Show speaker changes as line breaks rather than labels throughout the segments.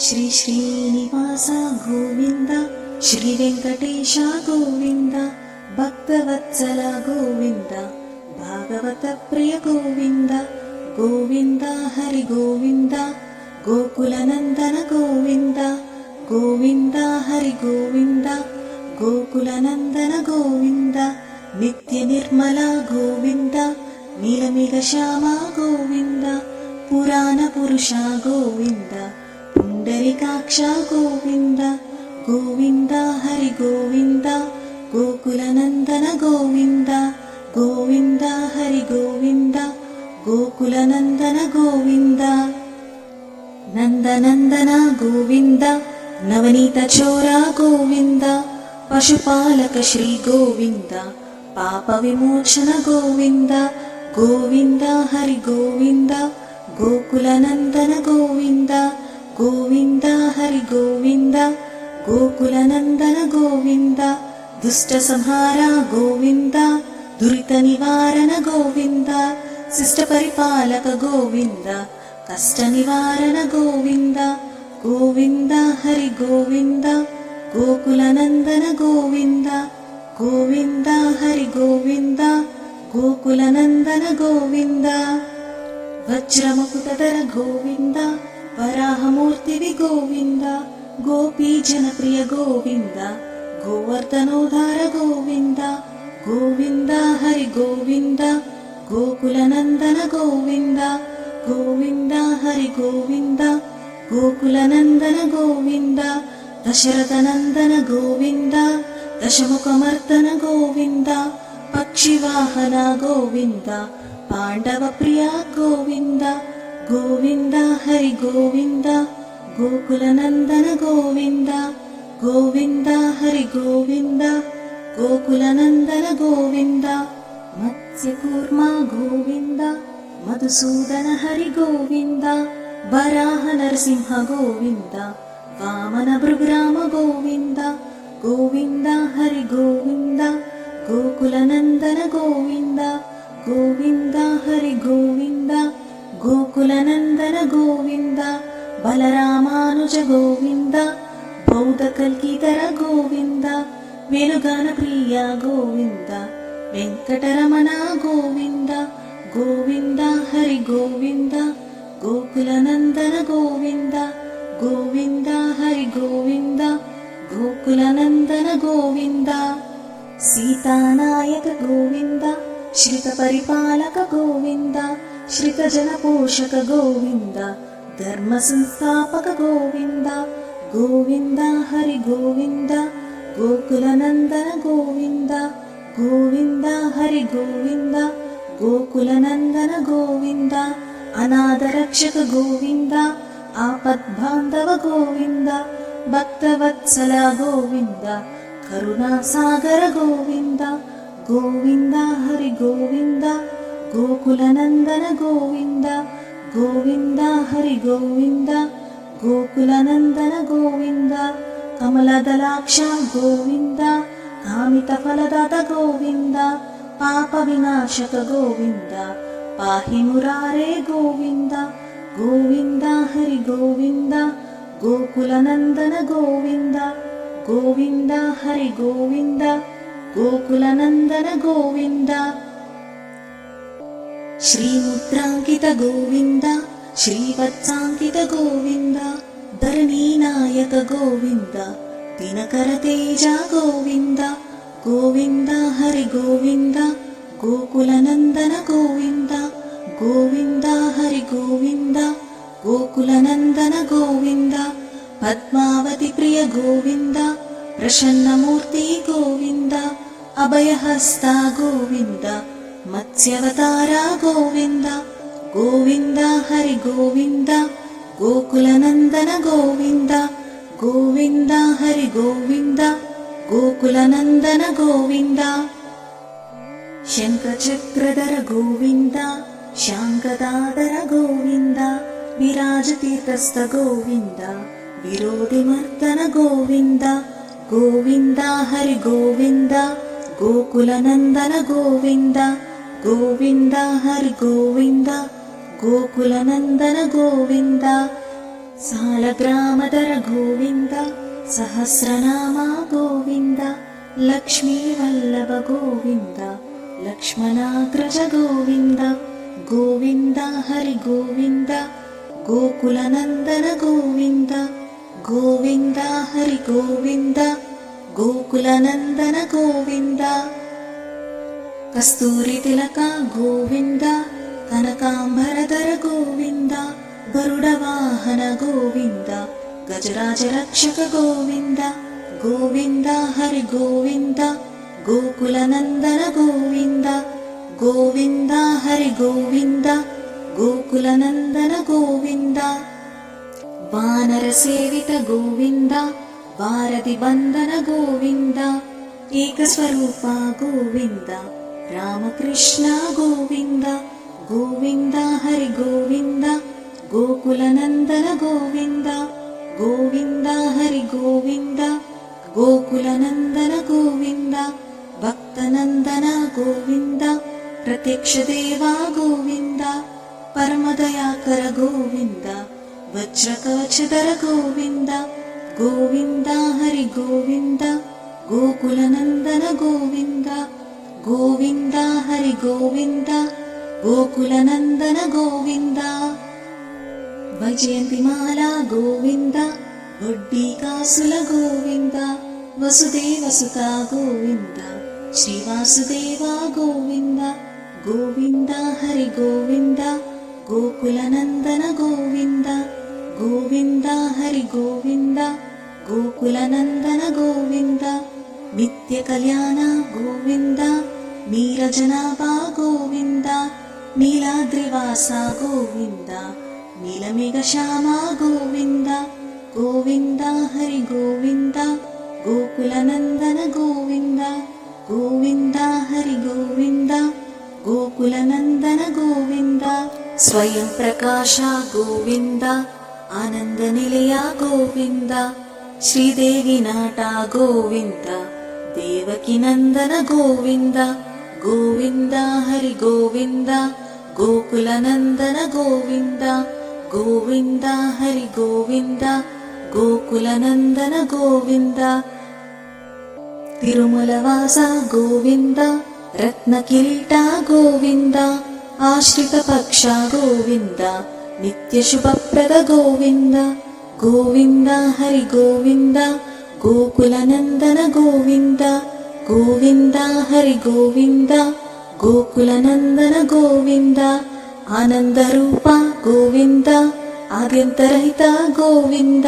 ಶ್ರೀ ಶ್ರೀನಿವಾಸ ಗೋವಿಂದ, ಶ್ರೀ ವೆಂಕಟೇಶ ಗೋವಿಂದ, ಭಕ್ತವತ್ಸಲ ಗೋವಿಂದ, ಭಾಗವತ ಪ್ರಿಯ ಗೋವಿಂದ, ಗೋವಿಂದ ಹರಿ ಗೋವಿಂದ, ಗೋಕುಲನಂದನ ಗೋವಿಂದ, ಗೋವಿಂದ ಹರಿ ಗೋವಿಂದ, ಗೋಕುಲನಂದನ ಗೋವಿಂದ, ನಿತ್ಯ ನಿರ್ಮಲ ಗೋವಿಂದ, ನೀಲಮೇಘ ಶ್ಯಾಮ ಗೋವಿಂದ, ಪುರಾಣ ಪುರುಷ ಗೋವಿಂದ, ಪುಂಡರೀಕಾಕ್ಷ ಗೋವಿಂದ, ಗೋವಿಂದ ಹರಿ ಗೋವಿಂದ, ಗೋಕುಲನಂದನ ಗೋವಿಂದ, ಗೋವಿಂದ ಹರಿ ಗೋವಿಂದ, ಗೋಕುಲನಂದನ ಗೋವಿಂದ, ನಂದನಂದನ ಗೋವಿಂದ, ನವನೀತ ಚೋರ ಗೋವಿಂದ, ಪಶುಪಾಲಕ ಶ್ರೀ ಗೋವಿಂದ, ಪಾಪ ವಿಮೋಚನ ಗೋವಿಂದ, ಗೋವಿಂದ ಹರಿ ಗೋವಿಂದ, ಗೋಕುಲನಂದನ ಗೋವಿಂದ, ಗೋವಿಂದ ಹರಿ ಗೋವಿಂದ, ಗೋಕುಲನಂದನ ಗೋವಿಂದ, ದುಷ್ಟ ಸಂಹಾರ ಗೋವಿಂದ, ದುರಿತ ನಿವಾರಣ ಗೋವಿಂದ, ಶಿಷ್ಟ ಪರಿಪಾಲಕ ಗೋವಿಂದ, ಕಷ್ಟ ನಿವಾರಣ ಗೋವಿಂದ, ಗೋವಿಂದ ಹರಿ ಗೋವಿಂದ, ಗೋಕುಲನಂದನ ಗೋವಿಂದ, ಗೋವಿಂದ ಹರಿ ಗೋವಿಂದ, ಗೋಕುಲನಂದನ ಗೋವಿಂದ, ವಜ್ರಮುಕುಟಧರ ಗೋವಿಂದ, ವರಾಹಮೂರ್ತಿವಿ ಗೋವಿಂದ, ಗೋಪಿ ಜನಪ್ರಿಯ ಗೋವಿಂದ, ಗೋವರ್ಧನೋದ್ಧಾರ ಗೋವಿಂದ, ಗೋವಿಂದ ಹರಿ ಗೋವಿಂದ, ಗೋಕುಲನಂದನ ಗೋವಿಂದ, ಗೋವಿಂದ ಹರಿ ಗೋವಿಂದ, ಗೋಕುಲನಂದನ ಗೋವಿಂದ, ದಶರಥ ನಂದನ ಗೋವಿಂದ, ದಶಮುಖಮರ್ದನ ಗೋವಿಂದ, ಪಕ್ಷಿವಾಹನ ಗೋವಿಂದ, ಪಾಂಡವ ಪ್ರಿಯ ಗೋವಿಂದ, ಗೋವಿಂದ ಹರಿ ಗೋವಿಂದ, ಗೋಕುಲನಂದನ ಗೋವಿಂದ, ಗೋವಿಂದ ಹರಿ ಗೋವಿಂದ, ಗೋಕುಲನಂದನ ಗೋವಿಂದ, ಮತ್ಸ್ಯಕೂರ್ಮ ಗೋವಿಂದ, ಮಧುಸೂದನ ಹರಿ ಗೋವಿಂದ, ವರಾಹ ನರಸಿಂಹ ಗೋವಿಂದ, ವಾಮನ ಭೃಗುರಾಮ ಗೋವಿಂದ, ಗೋವಿಂದ ಹರಿ ಗೋವಿಂದ, ಗೋಕುಲನಂದನ ಗೋವಿಂದ, ಗೋವಿಂದ ಹರಿ ಗೋವಿಂದ, ಗೋಕುಲನಂದನ ಗೋವಿಂದ, ಬಲರಾಮಾನುಜ ಗೋವಿಂದ, ಬೌದ್ಧ ಕಲ್ಕಿಧರ ಗೋವಿಂದ, ವೇಣುಗಾನ ಪ್ರಿಯ ಗೋವಿಂದ, ವೆಂಕಟರಮಣ ಗೋವಿಂದ, ಗೋವಿಂದ ಹರಿ ಗೋವಿಂದ, ಗೋಕುಲನಂದನ ಗೋವಿಂದ, ಗೋವಿಂದ ಹರಿ ಗೋವಿಂದ, ಗೋಕುಲನಂದನ ಗೋವಿಂದ, ಸೀತಾನಾಯಕ ಗೋವಿಂದ, ಶ್ರಿತ ಪರಿಪಾಲಕ ಗೋವಿಂದ, ಶ್ರಿತ ಜನಪೋಷಕ ಗೋವಿಂದ, ಧರ್ಮ ಸಂಸ್ಥಾಪಕ ಗೋವಿಂದ, ಗೋವಿಂದ ಹರಿ ಗೋವಿಂದ, ಗೋಕುಲನಂದನ ಗೋವಿಂದ, ಗೋವಿಂದ ಹರಿ ಗೋವಿಂದ, ಗೋಕುಲನಂದನ ಗೋವಿಂದ, ಅನಾಥ ರಕ್ಷಕ ಗೋವಿಂದ, ಆಪದ್ಬಾಂಧವ ಗೋವಿಂದ, ಭಕ್ತವತ್ಸಲ ಗೋವಿಂದ, ಕರುಣಾಸಾಗರ ಗೋವಿಂದ, ಗೋವಿಂದ ಹರಿ ಗೋವಿಂದ, ಗೋಕುಲನಂದನ ಗೋವಿಂದ, ಗೋವಿಂದ ಹರಿ ಗೋವಿಂದ, ಗೋಕುಲನಂದನ ಗೋವಿಂದ, ಕಮಲದಲಾಕ್ಷ ಗೋವಿಂದ, ಕಾಮಿತ ಫಲದಾತ ಗೋವಿಂದ, ಪಾಪ ವಿನಾಶಕ ಗೋವಿಂದ, ಪಾಹಿ ಮುರಾರೇ ಗೋವಿಂದ, ಗೋವಿಂದ ಹರಿ ಗೋವಿಂದ, ಗೋಕುಲನಂದನ ಗೋವಿಂದ, ಗೋವಿಂದ ಹರಿ ಗೋವಿಂದ, ಗೋಕುಲನಂದನ ಗೋವಿಂದ, ಶ್ರೀಮುದ್ರಾಂಕಿತ ಗೋವಿಂದ, ಶ್ರೀವತ್ಸಾಂಕಿತ ಗೋವಿಂದ, ಧರಣಿ ನಾಯಕ ಗೋವಿಂದ, ದಿನಕರ ತೇಜ ಗೋವಿಂದ, ಗೋವಿಂದ ಹರಿ ಗೋವಿಂದ, ಗೋಕುಲನಂದನ ಗೋವಿಂದ, ಗೋವಿಂದ ಹರಿ ಗೋವಿಂದ, ಗೋಕುಲನಂದನ ಗೋವಿಂದ, ಪದ್ಮಾವತಿ ಪ್ರಿಯ ಗೋವಿಂದ, ಪ್ರಸನ್ನಮೂರ್ತಿ ಗೋವಿಂದ, ಅಭಯಹಸ್ತ ಗೋವಿಂದ, ಮತ್ಸ್ಯವತಾರ ಗೋವಿಂದ, ಗೋವಿಂದ ಹರಿ ಗೋವಿಂದ, ಗೋಕುಲನಂದನ ಗೋವಿಂದ, ಗೋವಿಂದ ಹರಿ ಗೋವಿಂದ, ಗೋಕುಲನಂದನ ಗೋವಿಂದ, ಶಂಖಚಕ್ರಧರ ಗೋವಿಂದ, ಶಾಂಗದಾಧರ ಗೋವಿಂದ, ವಿರಾಜತೀರ್ಥಸ್ಥ ಗೋವಿಂದ, ವಿರೋಧಿ ಮರ್ದನ ಗೋವಿಂದ, ಗೋವಿಂದ ಹರಿ ಗೋವಿಂದ, ಗೋಕುಲನಂದನ ಗೋವಿಂದ, ಗೋವಿಂದ ಹರಿ ಗೋವಿಂದ, ಗೋಕುಲನಂದನ ಗೋವಿಂದ, ಸಾಲಗ್ರಾಮದರ ಗೋವಿಂದ, ಸಹಸ್ರನಾಮ ಗೋವಿಂದ, ಲಕ್ಷ್ಮೀ ವಲ್ಲಭ ಗೋವಿಂದ, ಲಕ್ಷ್ಮಣಾಗ್ರಜ ಗೋವಿಂದ, ಗೋವಿಂದ ಹರಿ ಗೋವಿಂದ, ಗೋಕುಲನಂದನ ಗೋವಿಂದ, ಗೋವಿಂದ ಹರಿ ಗೋವಿಂದ, ಗೋಕುಲನಂದನ ಗೋವಿಂದ. ಕಸ್ತೂರಿ ತಿಲಕ ಗೋವಿಂದ, ಕನಕಾಂಬರಧರ ಗೋವಿಂದ, ಗರುಡ ವಾಹನ ಗೋವಿಂದ, ಗಜರಾಜ ರಕ್ಷಕ ಗೋವಿಂದ, ಗೋವಿಂದ ಹರಿ ಗೋವಿಂದ, ಗೋಕುಲನಂದನ ಗೋವಿಂದ, ಗೋವಿಂದ ಹರಿ ಗೋವಿಂದ, ಗೋಕುಲನಂದನ ಗೋವಿಂದ. ವಾನರ ಸೇವಿತ ಗೋವಿಂದ, ವಾರಧಿ ಬಂಧನ ಗೋವಿಂದ, ಏಕಸ್ವರೂಪ ಗೋವಿಂದ, ರಾಮಕೃಷ್ಣ ಗೋವಿಂದ, ಗೋವಿಂದ ಹರಿ ಗೋವಿಂದ, ಗೋಕುಲನಂದನ ಗೋವಿಂದ, ಗೋವಿಂದ ಹರಿ ಗೋವಿಂದ, ಗೋಕುಲನಂದನ ಗೋವಿಂದ, ಭಕ್ತನಂದನ ಗೋವಿಂದ, ಪ್ರತ್ಯಕ್ಷ ದೇವ ಗೋವಿಂದ, ಪರಮದಯಾಕರ ಗೋವಿಂದ, ವಜ್ರಕವಚಧರ ಗೋವಿಂದ, ಗೋವಿಂದ ಹರಿ ಗೋವಿಂದ, ಗೋಕುಲನಂದನ ಗೋವಿಂದ, ಗೋವಿಂದ ಹರಿ ಗೋವಿಂದ, ಗೋಕುಲನಂದನ ಗೋವಿಂದ. ವೈಜಯಂತಿಮಾಲಾ ಗೋವಿಂದ, ವಡ್ಡಿ ಕಾಸುಲ ಗೋವಿಂದ, ವಸುದೇವಸುತ ಗೋವಿಂದ, ಶ್ರೀವಾಸುದೇವ ಗೋವಿಂದ, ಗೋವಿಂದ ಹರಿ ಗೋವಿಂದ, ಗೋಕುಲನಂದನ ಗೋವಿಂದ, ಗೋವಿಂದ ಹರಿ ಗೋವಿಂದ, ಗೋಕುಲನಂದನ ಗೋವಿಂದ. ನಿತ್ಯ ಕಲ್ಯಾಣ ಗೋವಿಂದ, ನೀರಜನಾಭ ಗೋವಿಂದ, ನೀಲಾದ್ರಿವಾಸ ಗೋವಿಂದ, ನೀಲಮೇಘ ಶ್ಯಾಮ ಗೋವಿಂದ, ಗೋವಿಂದ ಹರಿ ಗೋವಿಂದ, ಗೋಕುಲನಂದನ ಗೋವಿಂದ, ಗೋವಿಂದ ಹರಿ ಗೋವಿಂದ, ಗೋಕುಲನಂದನ ಗೋವಿಂದ. ಸ್ವಯಂ ಪ್ರಕಾಶ ಗೋವಿಂದ, ಆನಂದ ನಿಲಯ ಗೋವಿಂದ, ಶ್ರೀದೇವಿ ನಾಟ ಗೋವಿಂದ, ದೇವಕಿ ನಂದನ ಗೋವಿಂದ, ಗೋವಿಂದ ಹರಿ ಗೋವಿಂದ, ಗೋಕುಲನಂದನ ಗೋವಿಂದ, ಗೋವಿಂದ ಹರಿ ಗೋವಿಂದ, ಗೋಕುಲನಂದನ ಗೋವಿಂದ. ತಿರುಮಲವಾಸ ಗೋವಿಂದ, ರತ್ನ ಕಿರೀಟ ಗೋವಿಂದ, ಆಶ್ರಿತ ಪಕ್ಷ ಗೋವಿಂದ, ನಿತ್ಯ ಶುಭಪ್ರದ ಗೋವಿಂದ, ಗೋವಿಂದ ಹರಿ ಗೋವಿಂದ, ಗೋಕುಲನಂದನ ಗೋವಿಂದ, ಗೋವಿಂದ ಹರಿ ಗೋವಿಂದ, ಗೋಕುಲನಂದನ ಗೋವಿಂದ. ಆನಂದ ರೂಪ ಗೋವಿಂದ, ಆದ್ಯಂತರಹಿತ ಗೋವಿಂದ,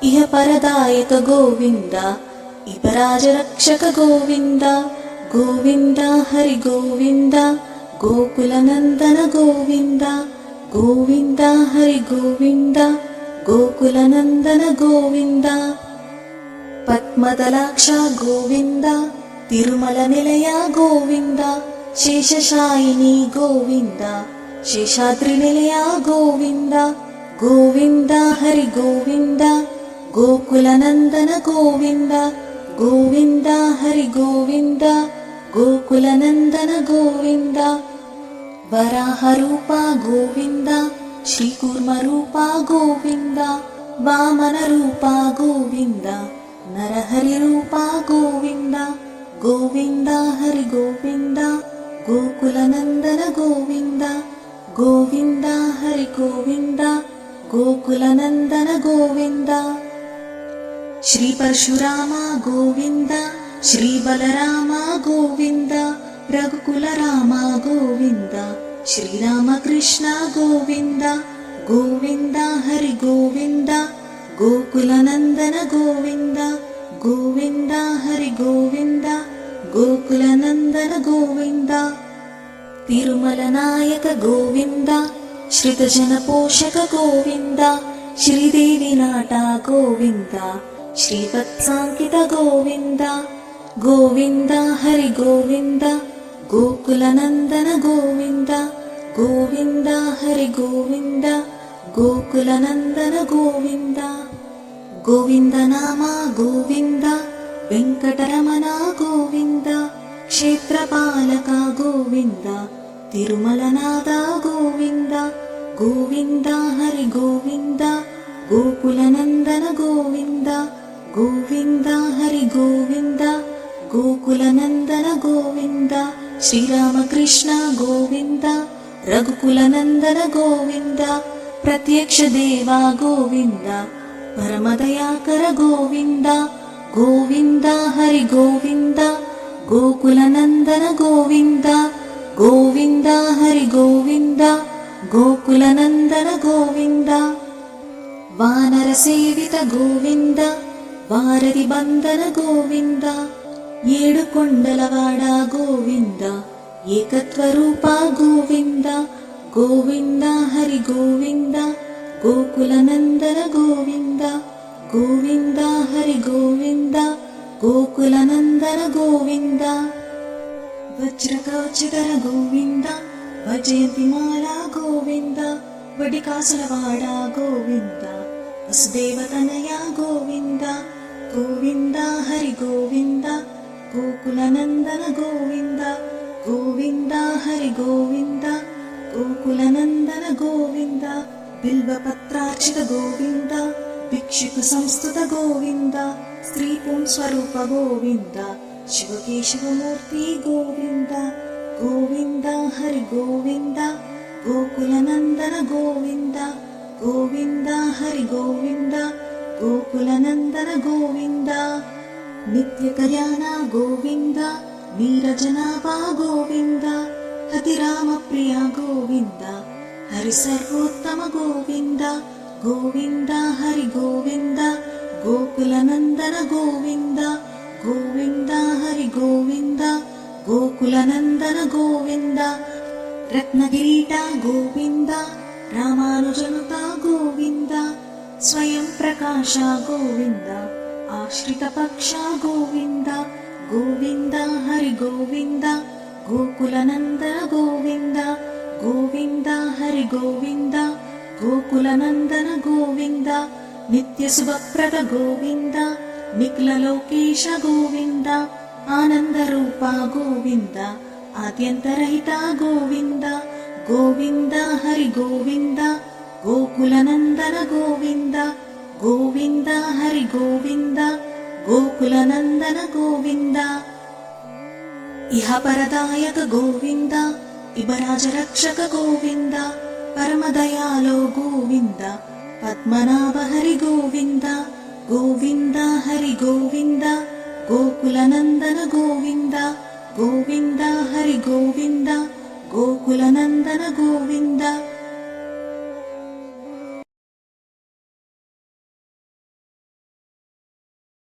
ಇಹ ಪರದಾಯಕ ಗೋವಿಂದ, ಇಪರಾಜ ರಕ್ಷಕ ಗೋವಿಂದ, ಗೋವಿಂದ ಹರಿ ಗೋವಿಂದ, ಗೋಕುಲನಂದನ ಗೋವಿಂದ, ಗೋವಿಂದ ಹರಿ ಗೋವಿಂದ, ಗೋಕುಲನಂದನ ಗೋವಿಂದ. ಪದ್ಮದಲಾಕ್ಷ ಗೋವಿಂದ, ತಿರುಮಲ ನಿಲಯ ಗೋವಿಂದ, ಶೇಷಶಾಯಿನಿ ಗೋವಿಂದ, ಶೇಷಾದ್ರಿ ನಿಲಯ ಗೋವಿಂದ, ಗೋವಿಂದ ಹರಿ ಗೋವಿಂದ, ಗೋಕುಲನಂದನ ಗೋವಿಂದ, ಗೋವಿಂದ ಹರಿ ಗೋವಿಂದ, ಗೋಕುಲನಂದನ ಗೋವಿಂದ. ವರಾಹರೂಪ ಗೋವಿಂದ, ಶ್ರೀಕೂರ್ಮರೂಪ ಗೋವಿಂದ, ವಾಮನ ರೂಪ ಗೋವಿಂದ, ನರಹರಿ ರೂಪ ಗೋವಿಂದ, ಗೋವಿಂದ ಹರಿ ಗೋವಿಂದ, ಗೋಕುಲನಂದನ ಗೋವಿಂದ, ಗೋವಿಂದ ಹರಿ ಗೋವಿಂದ, ಗೋಕುಲನಂದನ ಗೋವಿಂದ. ಶ್ರೀ ಪರಶುರಾಮ ಗೋವಿಂದ, ಶ್ರೀ ಬಲರಾಮ ಗೋವಿಂದ, ರಘುಕುಲ ರಾಮ ಗೋವಿಂದ, ಶ್ರೀರಾಮಕೃಷ್ಣ ಗೋವಿಂದ, ಗೋವಿಂದ ಹರಿ ಗೋವಿಂದ, ಗೋಕುಲನಂದನ ಗೋವಿಂದ, ಗೋವಿಂದ ಹರಿ ಗೋವಿಂದ, ಗೋಕುಲನಂದನ ಗೋವಿಂದ. ತಿರುಮಲ ನಾಯಕ ಗೋವಿಂದ, ಶ್ರಿತಜನ ಪೋಷಕ ಗೋವಿಂದ, ಶ್ರೀದೇವಿ ನಾಟ ಗೋವಿಂದ, ಶ್ರೀವತ್ಸಾಂಕಿತ ಗೋವಿಂದ, ಗೋವಿಂದ ಹರಿ ಗೋವಿಂದ, ಗೋಕುಲನಂದನ ಗೋವಿಂದ, ಗೋವಿಂದ ಹರಿ ಗೋವಿಂದ, ಗೋಕುಲನಂದನ ಗೋವಿಂದ. ಗೋವಿಂದ ನಾಮ ಗೋವಿಂದ, ವೆಂಕಟರಮಣ ಗೋವಿಂದ, ಕ್ಷೇತ್ರಪಾಲಕ ಗೋವಿಂದ, ತಿರುಮಲನಾದ ಗೋವಿಂದ, ಗೋವಿಂದ ಹರಿ ಗೋವಿಂದ, గోకులనందన గోవింద గోవింద హరి గోవింద గోకులనందన గోవింద శ్రీరామకృష్ణ గోవింద రఘుకులనందన గోవింద ప్రత్యక్ష దేవా గోవింద పరమదయాకర గోవింద గోవింద హరి గోవింద గోకులనందన గోవింద గోవింద హరి గోవింద గోకులనందన గోవింద వానర సేవిత గోవింద వారధి బంధన గోవింద ఏడు కొండలవాడ గోవింద ఏకత్వరూప గోవింద గోవింద హరి గోవింద గోకులనందన గోవింద గోవింద హరి గోవింద గోకులనందన గోవింద వజ్రకవచధర గోవింద వజయంతిమాల గోవింద వడికాసులవాడ గోవింద వసుదేవతనయ గోవింద గోవింద హరి గోవింద గోకులనందన గోవింద గోవింద హరి గోవింద గోకులనందన గోవింద బిల్వపత్రార్చిత గోవింద భిక్షుకు సంస్థుత గోవింద స్త్రీ పుంస్వరూప గోవింద శివకేశవమూర్తి గోవింద గోవింద హరి గోవింద గోకులనందన గోవింద గోవింద హరి గోవింద గోకులనందన గోవింద నిత్య కళ్యాణ గోవింద నీరజనాభా గోవింద హతిరామ ప్రియ గోవింద హరి సర్వోత్తమ గోవింద గోవింద హరి గోవింద గోకులనందన గోవింద గోవింద హరి గోవింద గోకులనందన గోవింద రత్నగిరీట గోవింద రామానుజనుత గోవింద స్వయం ప్రకాశ గోవింద ఆశ్రిత పక్ష గోవింద గోవింద హరి గోవింద గోకులనందన గోవింద గోవింద హరి గోవింద గోకులనందన గోవింద నిత్య శుభప్రద గోవింద నిఖిల లోకేశ గోవింద ఆనంద రూప గోవింద ఆద్యంతరహిత గోవింద గోవింద హరి గోవింద గోకులనందన గోవింద గోవింద హరి గోవింద గోకులనందన గోవింద ఇహ పరదాయక గోవింద ఇబరాజ రక్షక గోవింద పరమదయాలో గోవింద పద్మనాభ హరి గోవింద గోవింద హరి గోవింద గోకులనందన గోవింద గోవింద హరి గోవింద గోకులనందన గోవింద